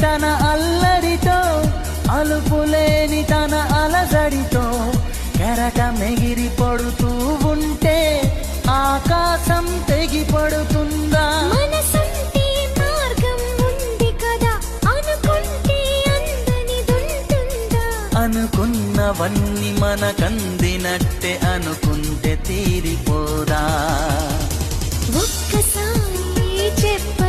తన అల్లరితో అలుపులేని తన అలజడితో కెరటం ఎగిరి పడుతూ ఉంటే ఆకాశం తెగి పడుతుందా? మనసుంటే మార్గం ఉంది కదా, అనుకుంటే అందనిదుంటుందా? అనుకున్నవన్నీ మనకందినట్టే అనుకుంటే తీరిపోదా? ఒక్కసారి చెప్ప